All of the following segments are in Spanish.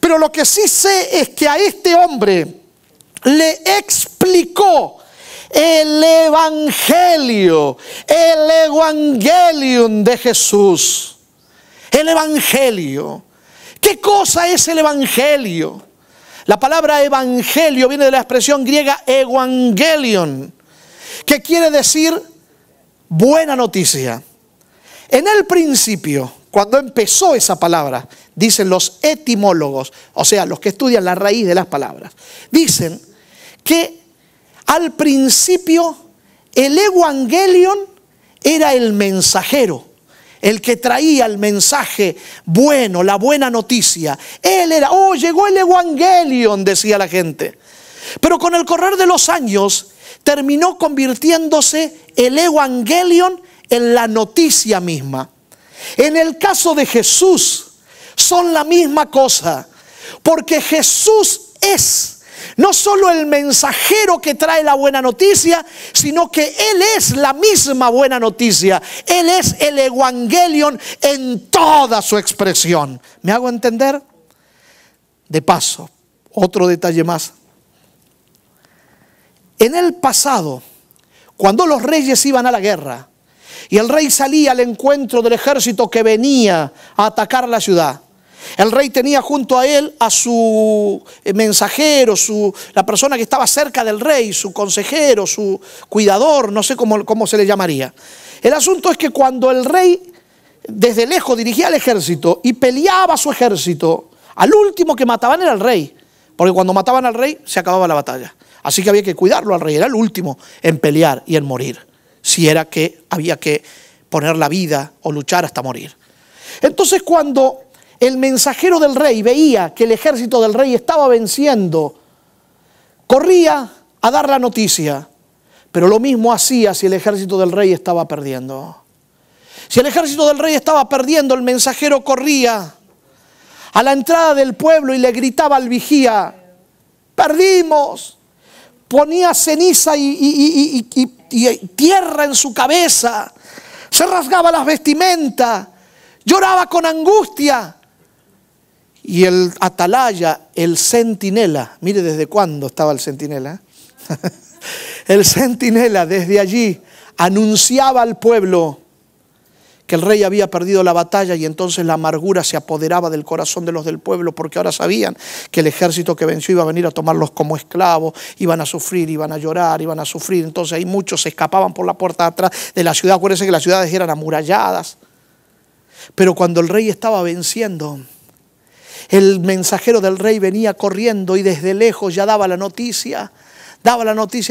Pero lo que sí sé es que a este hombre le explicó el evangelio, el evangelium de Jesús. El evangelio. ¿Qué cosa es el evangelio? La palabra evangelio viene de la expresión griega evangelion, que quiere decir buena noticia. En el principio, cuando empezó esa palabra, dicen los etimólogos, o sea, los que estudian la raíz de las palabras, dicen que al principio el evangelion era el mensajero, el que traía el mensaje bueno, la buena noticia. Él era, oh, llegó el evangelion, decía la gente. Pero con el correr de los años terminó convirtiéndose el evangelion en la noticia misma. En el caso de Jesús son la misma cosa, porque Jesús es no solo el mensajero que trae la buena noticia, sino que Él es la misma buena noticia. Él es el evangelion en toda su expresión. ¿Me hago entender? De paso, otro detalle más. En el pasado, cuando los reyes iban a la guerra y el rey salía al encuentro del ejército que venía a atacar la ciudad, el rey tenía junto a él a su mensajero, la persona que estaba cerca del rey, su consejero, su cuidador, no sé cómo se le llamaría. El asunto es que cuando el rey desde lejos dirigía al ejército y peleaba a su ejército, al último que mataban era el rey, porque cuando mataban al rey se acababa la batalla. Así que había que cuidarlo al rey, era el último en pelear y en morir, si era que había que poner la vida o luchar hasta morir. Entonces cuando el mensajero del rey veía que el ejército del rey estaba venciendo, corría a dar la noticia, pero lo mismo hacía si el ejército del rey estaba perdiendo. Si el ejército del rey estaba perdiendo, el mensajero corría a la entrada del pueblo y le gritaba al vigía: perdimos. Ponía ceniza y tierra en su cabeza, se rasgaba las vestimentas, lloraba con angustia. Y el atalaya, el centinela, mire desde cuándo estaba el centinela. El centinela desde allí anunciaba al pueblo que el rey había perdido la batalla, y entonces la amargura se apoderaba del corazón de los del pueblo, porque ahora sabían que el ejército que venció iba a venir a tomarlos como esclavos, iban a sufrir, iban a llorar, iban a sufrir. Entonces ahí muchos se escapaban por la puerta de atrás de la ciudad. Acuérdense que las ciudades eran amuralladas. Pero cuando el rey estaba venciendo, el mensajero del rey venía corriendo y desde lejos ya daba la noticia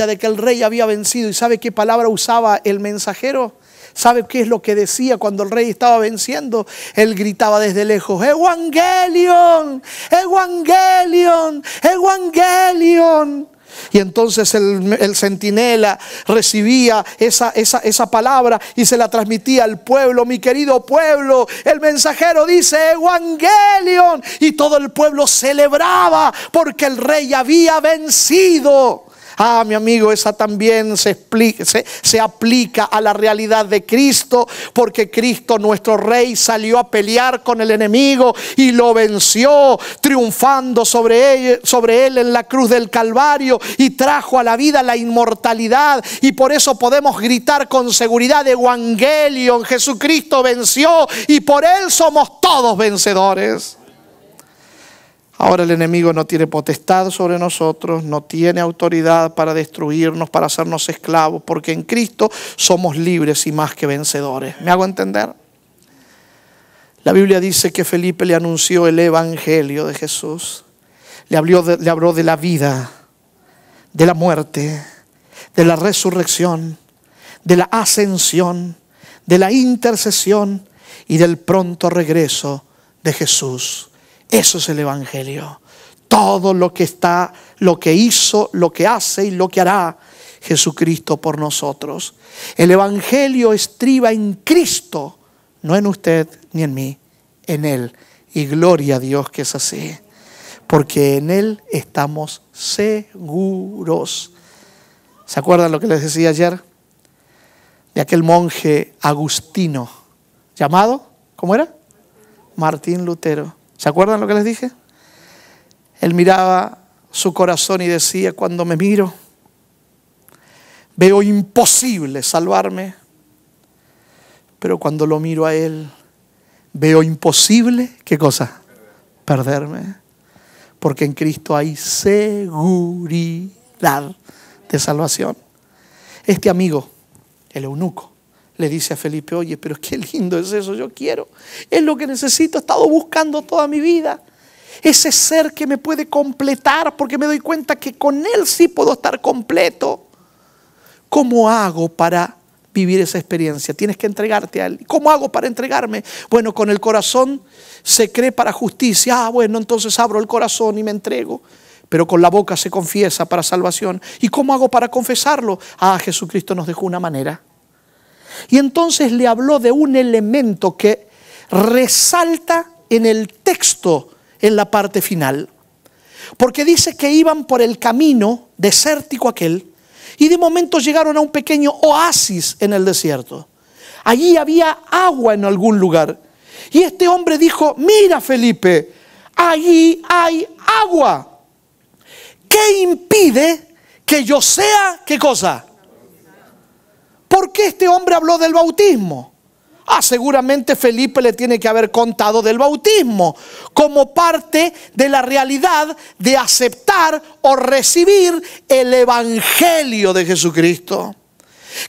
de que el rey había vencido. ¿Y sabe qué palabra usaba el mensajero? ¿Sabe qué es lo que decía cuando el rey estaba venciendo? Él gritaba desde lejos: Evangelion, Evangelion, Evangelion. Y entonces el centinela recibía esa palabra y se la transmitía al pueblo. Mi querido pueblo, el mensajero dice Evangelion, y todo el pueblo celebraba porque el rey había vencido. Ah, mi amigo, esa también se aplica a la realidad de Cristo, porque Cristo, nuestro Rey, salió a pelear con el enemigo y lo venció, triunfando sobre él en la cruz del Calvario, y trajo a la vida la inmortalidad. Y por eso podemos gritar con seguridad: Evangelion, Jesucristo venció y por Él somos todos vencedores. Ahora el enemigo no tiene potestad sobre nosotros, no tiene autoridad para destruirnos, para hacernos esclavos, porque en Cristo somos libres y más que vencedores. ¿Me hago entender? La Biblia dice que Felipe le anunció el evangelio de Jesús. Le habló de la vida, de la muerte, de la resurrección, de la ascensión, de la intercesión y del pronto regreso de Jesús. Eso es el evangelio. Todo lo que está, lo que hizo, lo que hace y lo que hará Jesucristo por nosotros. El evangelio estriba en Cristo, no en usted ni en mí, en Él. Y gloria a Dios que es así, porque en Él estamos seguros. ¿Se acuerdan lo que les decía ayer? De aquel monje agustino llamado, ¿cómo era? Martín Lutero. ¿Se acuerdan lo que les dije? Él miraba su corazón y decía: cuando me miro, veo imposible salvarme, pero cuando lo miro a Él, veo imposible, ¿qué cosa? Perderme. Porque en Cristo hay seguridad de salvación. Este amigo, el eunuco, le dice a Felipe: oye, pero qué lindo es eso, yo quiero. Es lo que necesito, he estado buscando toda mi vida. Ese ser que me puede completar, porque me doy cuenta que con Él sí puedo estar completo. ¿Cómo hago para vivir esa experiencia? Tienes que entregarte a Él. ¿Cómo hago para entregarme? Bueno, con el corazón se cree para justicia. Bueno, entonces abro el corazón y me entrego. Pero con la boca se confiesa para salvación. ¿Y cómo hago para confesarlo? Jesucristo nos dejó una manera. Y entonces le habló de un elemento que resalta en el texto, en la parte final. Porque dice que iban por el camino desértico aquel, y de momento llegaron a un pequeño oasis en el desierto. Allí había agua en algún lugar. Y este hombre dijo: mira, Felipe, allí hay agua. ¿Qué impide que yo sea, qué cosa? ¿Por qué este hombre habló del bautismo? Seguramente Felipe le tiene que haber contado del bautismo como parte de la realidad de aceptar o recibir el evangelio de Jesucristo.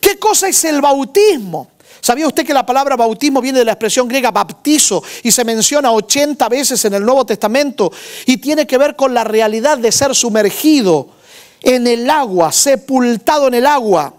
¿Qué cosa es el bautismo? ¿Sabía usted que la palabra bautismo viene de la expresión griega baptizo y se menciona 80 veces en el Nuevo Testamento y tiene que ver con la realidad de ser sumergido en el agua, sepultado en el agua?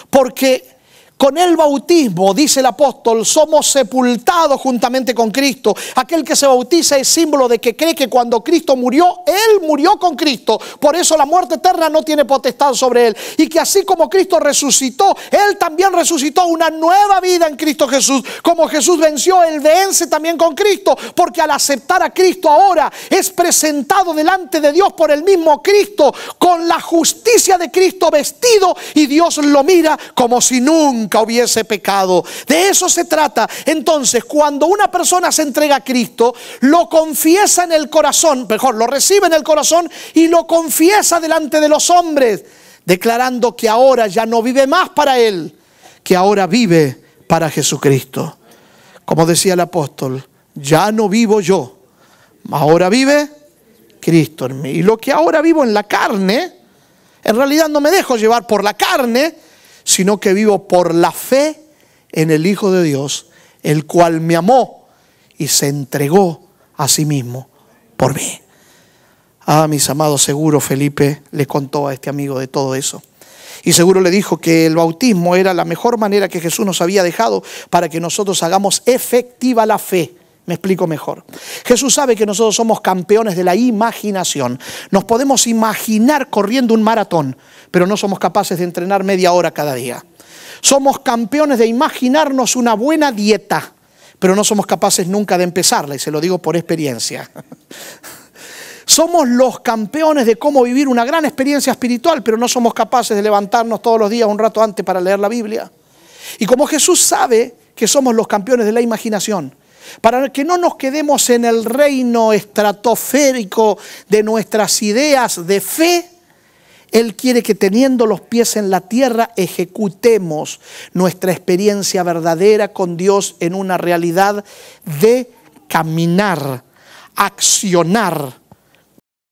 Porque con el bautismo, dice el apóstol, somos sepultados juntamente con Cristo. Aquel que se bautiza es símbolo de que cree que cuando Cristo murió, Él murió con Cristo. Por eso la muerte eterna no tiene potestad sobre Él. Y que así como Cristo resucitó, Él también resucitó una nueva vida en Cristo Jesús. Como Jesús venció, Él vence también con Cristo. Porque al aceptar a Cristo ahora, es presentado delante de Dios por el mismo Cristo, con la justicia de Cristo vestido, y Dios lo mira como si nunca hubiese pecado. De eso se trata. Entonces, cuando una persona se entrega a Cristo, lo confiesa en el corazón, mejor, lo recibe en el corazón y lo confiesa delante de los hombres, declarando que ahora ya no vive más para él, que ahora vive para Jesucristo. Como decía el apóstol: ya no vivo yo, ahora vive Cristo en mí. Y lo que ahora vivo en la carne, en realidad no me dejo llevar por la carne, sino que vivo por la fe en el Hijo de Dios, el cual me amó y se entregó a sí mismo por mí. Mis amados, seguro Felipe le contó a este amigo de todo eso. Y seguro le dijo que el bautismo era la mejor manera que Jesús nos había dejado para que nosotros hagamos efectiva la fe. Me explico mejor. Jesús sabe que nosotros somos campeones de la imaginación. Nos podemos imaginar corriendo un maratón, pero no somos capaces de entrenar media hora cada día. Somos campeones de imaginarnos una buena dieta, pero no somos capaces nunca de empezarla, y se lo digo por experiencia. Somos los campeones de cómo vivir una gran experiencia espiritual, pero no somos capaces de levantarnos todos los días un rato antes para leer la Biblia. Y como Jesús sabe que somos los campeones de la imaginación, para que no nos quedemos en el reino estratosférico de nuestras ideas de fe, Él quiere que, teniendo los pies en la tierra, ejecutemos nuestra experiencia verdadera con Dios en una realidad de caminar, accionar